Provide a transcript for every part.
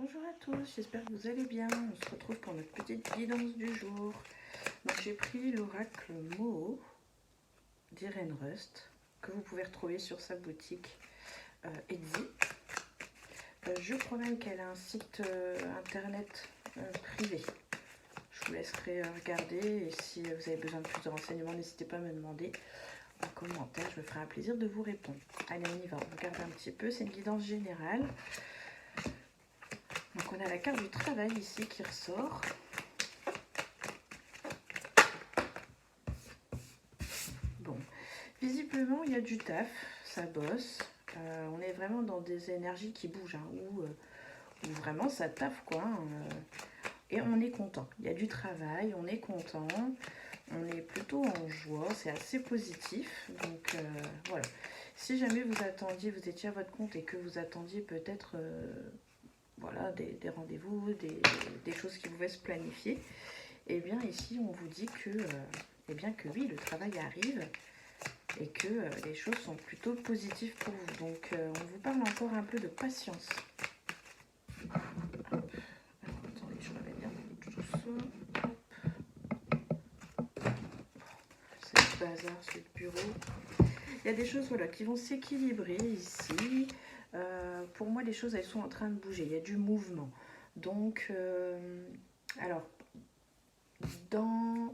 Bonjour à tous, j'espère que vous allez bien. On se retrouve pour notre petite guidance du jour. Donc j'ai pris l'oracle Moho d'Irene Rust que vous pouvez retrouver sur sa boutique Etsy. Je crois même qu'elle a un site internet privé. Je vous laisserai regarder et si vous avez besoin de plus de renseignements, n'hésitez pas à me demander en commentaire. Je me ferai un plaisir de vous répondre. Allez, on y va, on regarde un petit peu. C'est une guidance générale. Donc on a la carte du travail ici qui ressort. Bon, visiblement il y a du taf, ça bosse. On est vraiment dans des énergies qui bougent, hein, où vraiment ça taffe quoi. Et on est content. Il y a du travail, on est content. On est plutôt en joie, c'est assez positif. Donc voilà. Si jamais vous attendiez, vous étiez à votre compte et que vous attendiez peut-être voilà, des rendez-vous, des choses qui pouvaient se planifier, et bien ici on vous dit que, eh bien que oui, le travail arrive et que les choses sont plutôt positives pour vous. Donc on vous parle encore un peu de patience. Alors, attendez, je remets bien tout ça. C'est le bazar, c'est le bureau. Il y a des choses voilà, qui vont s'équilibrer ici. Pour moi, les choses, elles sont en train de bouger. Il y a du mouvement. Donc, alors, dans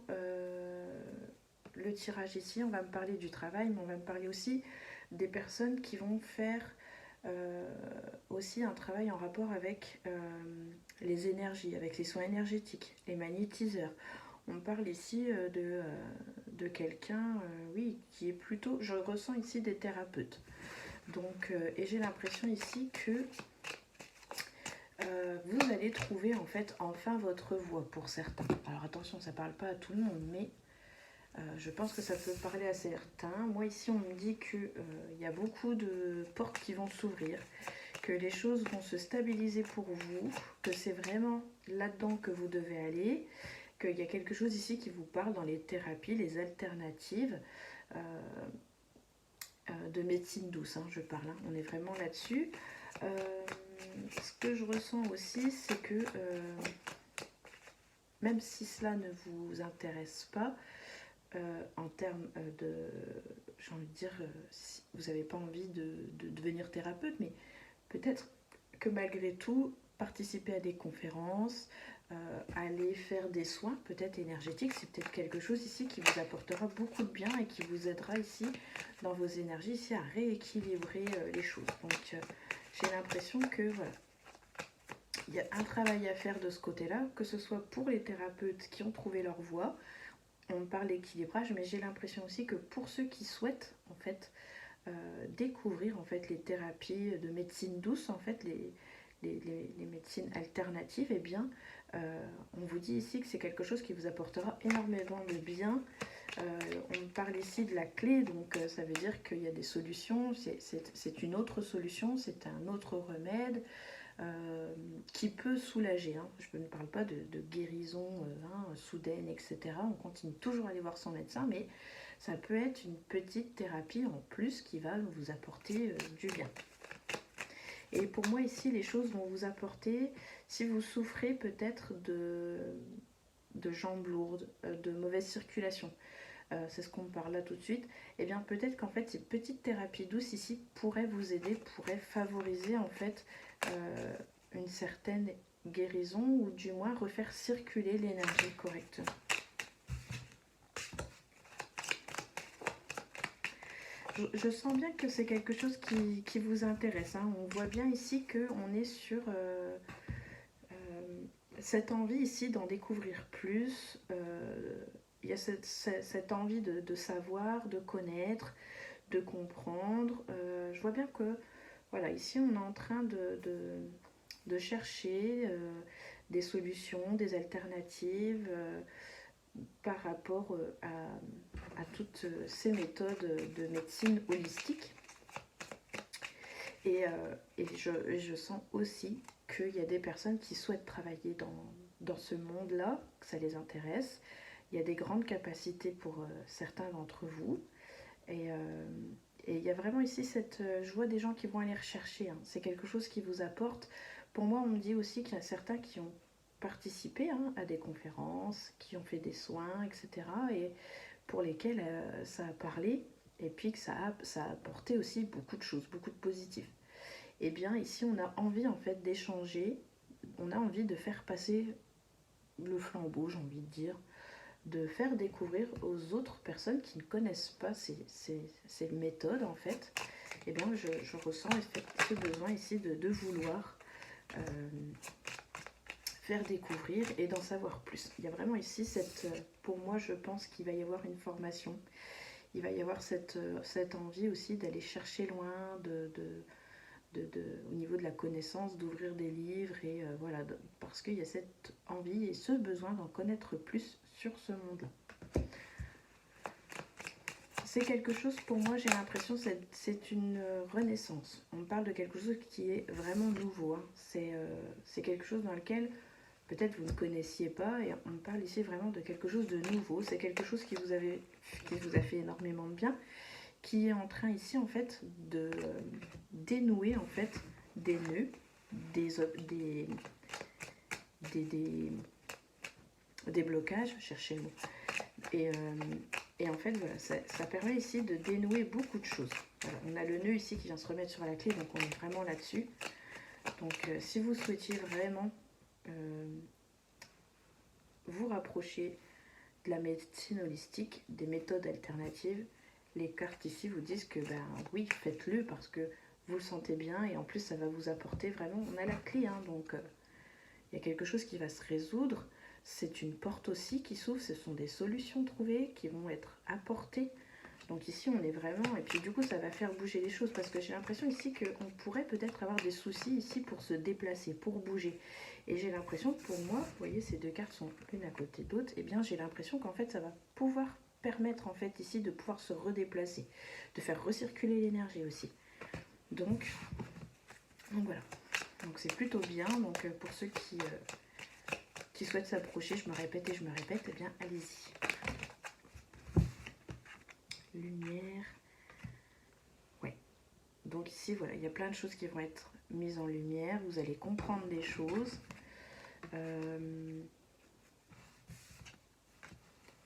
le tirage ici, on va me parler du travail, mais on va me parler aussi des personnes qui vont faire aussi un travail en rapport avec les énergies, avec les soins énergétiques, les magnétiseurs. On parle ici de quelqu'un, oui, qui est plutôt, je ressens ici des thérapeutes. Donc, et j'ai l'impression ici que vous allez trouver en fait enfin votre voie pour certains. Alors attention, ça ne parle pas à tout le monde, mais je pense que ça peut parler à certains. Moi ici, on me dit qu'il y a beaucoup de portes qui vont s'ouvrir, que les choses vont se stabiliser pour vous, que c'est vraiment là-dedans que vous devez aller, qu'il y a quelque chose ici qui vous parle dans les thérapies, les alternatives de médecine douce, hein, je parle, hein, on est vraiment là-dessus. Ce que je ressens aussi, c'est que même si cela ne vous intéresse pas, en termes de, j'ai envie de dire, si vous n'avez pas envie de devenir thérapeute, mais peut-être que malgré tout, participer à des conférences, aller faire des soins, peut-être énergétiques, c'est peut-être quelque chose ici qui vous apportera beaucoup de bien et qui vous aidera ici, dans vos énergies, ici, à rééquilibrer les choses. Donc, j'ai l'impression que, voilà, il y a un travail à faire de ce côté-là, que ce soit pour les thérapeutes qui ont trouvé leur voie. On parle d'équilibrage, mais j'ai l'impression aussi que pour ceux qui souhaitent, en fait, découvrir en fait les thérapies de médecine douce, en fait les médecines alternatives, eh bien on vous dit ici que c'est quelque chose qui vous apportera énormément de bien. On parle ici de la clé, donc ça veut dire qu'il y a des solutions, c'est une autre solution, c'est un autre remède qui peut soulager. Hein. Je ne parle pas de guérison soudaine, etc. On continue toujours à aller voir son médecin, mais ça peut être une petite thérapie en plus qui va vous apporter du bien. Et pour moi ici, les choses vont vous apporter, si vous souffrez peut-être de jambes lourdes, de mauvaise circulation, c'est ce qu'on me parle là tout de suite, et bien peut-être qu'en fait ces petites thérapies douces ici pourraient vous aider, pourraient favoriser en fait une certaine guérison ou du moins refaire circuler l'énergie correctement. Je sens bien que c'est quelque chose qui vous intéresse. Hein. On voit bien ici qu'on est sur cette envie ici d'en découvrir plus. Il y a cette envie de savoir, de connaître, de comprendre. Je vois bien que, voilà, ici on est en train de chercher des solutions, des alternatives par rapport à toutes ces méthodes de médecine holistique. Et je sens aussi qu'il y a des personnes qui souhaitent travailler dans ce monde-là, que ça les intéresse. Il y a des grandes capacités pour certains d'entre vous. Et il y a vraiment ici cette joie des gens qui vont aller rechercher. Hein. C'est quelque chose qui vous apporte pour moi, on me dit aussi qu'il y a certains qui ont participé à des conférences, qui ont fait des soins, etc. Et pour lesquels ça a parlé, et puis que ça a apporté aussi beaucoup de choses, beaucoup de positifs. Et bien ici, on a envie en fait d'échanger, on a envie de faire passer le flambeau, j'ai envie de dire, de faire découvrir aux autres personnes qui ne connaissent pas ces méthodes en fait. Et bien je ressens ce besoin ici de vouloir faire découvrir et d'en savoir plus. Il y a vraiment ici pour moi je pense qu'il va y avoir une formation, il va y avoir cette envie aussi d'aller chercher loin, au niveau de la connaissance, d'ouvrir des livres et voilà, parce qu'il y a cette envie et ce besoin d'en connaître plus sur ce monde-là. C'est quelque chose, pour moi, j'ai l'impression, c'est une renaissance. On parle de quelque chose qui est vraiment nouveau. Hein. C'est quelque chose dans lequel peut-être vous ne connaissiez pas et on parle ici vraiment de quelque chose de nouveau. C'est quelque chose qui vous a fait énormément de bien, qui est en train ici en fait de dénouer en fait des nœuds, des blocages, cherchez le mot. Et en fait voilà, ça permet ici de dénouer beaucoup de choses. Voilà, on a le nœud ici qui vient se remettre sur la clé, donc on est vraiment là-dessus. Donc si vous souhaitiez vraiment vous rapprocher de la médecine holistique, des méthodes alternatives, les cartes ici vous disent que ben oui, faites-le parce que vous le sentez bien et en plus ça va vous apporter vraiment, on a la clé, donc il y a quelque chose qui va se résoudre, c'est une porte aussi qui s'ouvre, ce sont des solutions trouvées qui vont être apportées. Donc ici on est vraiment, et puis du coup ça va faire bouger les choses parce que j'ai l'impression ici qu'on pourrait peut-être avoir des soucis ici pour se déplacer, pour bouger. Et j'ai l'impression que pour moi, vous voyez ces deux cartes sont l'une à côté de l'autre, et bien j'ai l'impression qu'en fait ça va pouvoir permettre en fait ici de pouvoir se redéplacer, de faire recirculer l'énergie aussi. Donc voilà, donc c'est plutôt bien, donc pour ceux qui souhaitent s'approcher, je me répète, eh bien allez-y. Lumière. Ouais. Donc ici, voilà, il y a plein de choses qui vont être mises en lumière. Vous allez comprendre des choses.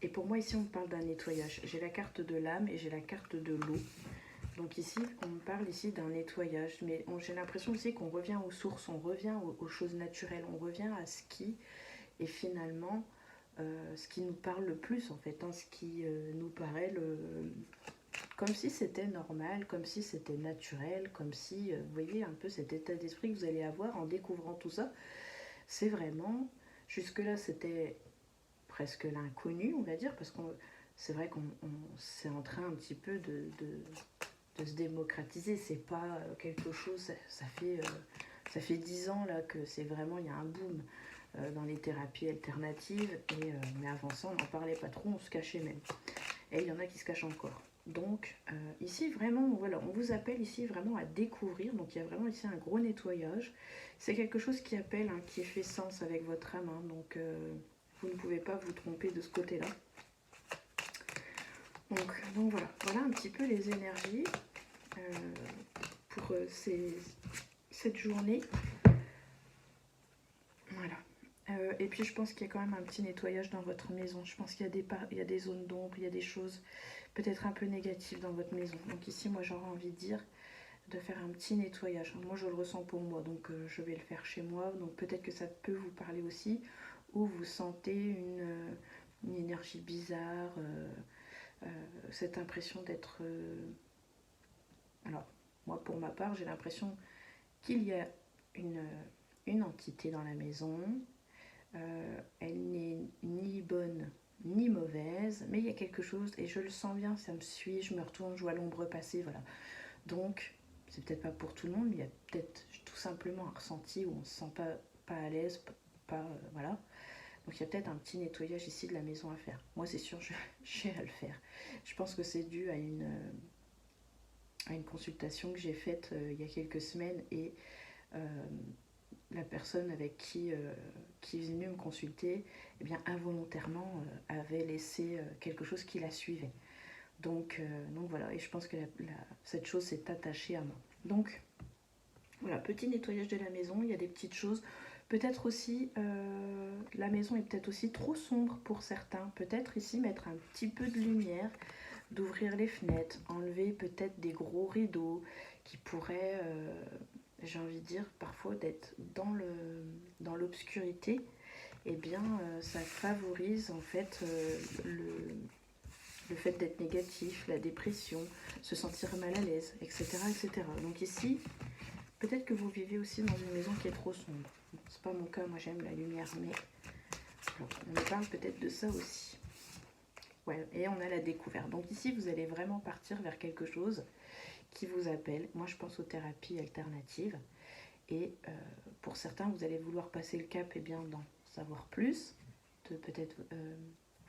Et pour moi, ici, on parle d'un nettoyage. J'ai la carte de l'âme et j'ai la carte de l'eau. Donc ici, on parle ici d'un nettoyage. Mais j'ai l'impression aussi qu'on revient aux sources, on revient aux choses naturelles, on revient à ce qui est finalement ce qui nous parle le plus, en fait. Ce qui nous paraît comme si c'était normal, comme si c'était naturel, comme si, vous voyez un peu cet état d'esprit que vous allez avoir en découvrant tout ça. C'est vraiment, jusque-là c'était presque l'inconnu, on va dire, parce que c'est vrai qu'on c'est en train un petit peu de se démocratiser, c'est pas quelque chose, ça fait 10 ans là que c'est vraiment, il y a un boom dans les thérapies alternatives, mais avant ça on n'en parlait pas trop, on se cachait même. Et il y en a qui se cachent encore. Donc ici vraiment, voilà, on vous appelle ici vraiment à découvrir. Donc il y a vraiment ici un gros nettoyage. C'est quelque chose qui appelle, qui fait sens avec votre âme. Donc vous ne pouvez pas vous tromper de ce côté-là. Donc voilà un petit peu les énergies pour cette journée. Voilà. Et puis je pense qu'il y a quand même un petit nettoyage dans votre maison. Je pense qu'il y a des zones d'ombre, il y a des choses peut-être un peu négatives dans votre maison. Donc ici, moi, j'aurais envie de dire de faire un petit nettoyage. Moi, je le ressens pour moi, donc je vais le faire chez moi. Donc peut-être que ça peut vous parler aussi, ou vous sentez une énergie bizarre, cette impression d'être... Alors, moi, pour ma part, j'ai l'impression qu'il y a une entité dans la maison. Elle n'est ni bonne ni mauvaise, mais il y a quelque chose et je le sens bien, ça me suit, je me retourne, je vois l'ombre passer, voilà. Donc, c'est peut-être pas pour tout le monde, mais il y a peut-être tout simplement un ressenti où on se sent pas à l'aise, voilà. Donc il y a peut-être un petit nettoyage ici de la maison à faire. Moi, c'est sûr, j'ai à le faire. Je pense que c'est dû à une consultation que j'ai faite il y a quelques semaines et la personne avec qui est venue me consulter, eh bien involontairement avait laissé quelque chose qui la suivait. Donc voilà, et je pense que cette chose s'est attachée à moi. Donc Voilà, petit nettoyage de la maison, il y a des petites choses. Peut-être aussi, la maison est peut-être aussi trop sombre pour certains. Peut-être ici mettre un petit peu de lumière, d'ouvrir les fenêtres, enlever peut-être des gros rideaux qui pourraient, j'ai envie de dire, parfois d'être dans l'obscurité. Eh bien, ça favorise en fait le fait d'être négatif, la dépression, se sentir mal à l'aise, etc., etc. Donc ici, peut-être que vous vivez aussi dans une maison qui est trop sombre. Bon, c'est pas mon cas, moi j'aime la lumière, mais voilà, on me parle peut-être de ça aussi. Ouais, et on a la découverte. Donc ici, vous allez vraiment partir vers quelque chose qui vous appelle. Moi, je pense aux thérapies alternatives. Et pour certains, vous allez vouloir passer le cap et bien d'en savoir plus, de peut-être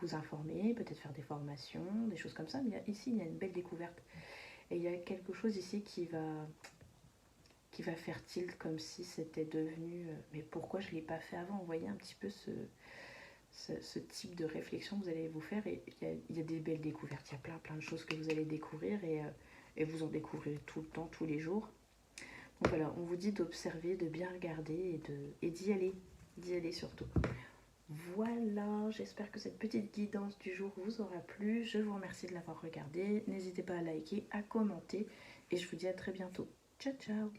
vous informer, peut-être faire des formations, des choses comme ça. Mais ici, il y a une belle découverte. Et il y a quelque chose ici qui va faire tilt comme si c'était devenu mais pourquoi je ne l'ai pas fait avant. Vous voyez un petit peu ce type de réflexion que vous allez vous faire, et il y a des belles découvertes, il y a plein de choses que vous allez découvrir, et vous en découvrez tout le temps, tous les jours. Donc voilà, on vous dit d'observer, de bien regarder et d'y aller surtout. Voilà, j'espère que cette petite guidance du jour vous aura plu. Je vous remercie de l'avoir regardé. N'hésitez pas à liker, à commenter, et je vous dis à très bientôt. Ciao ciao.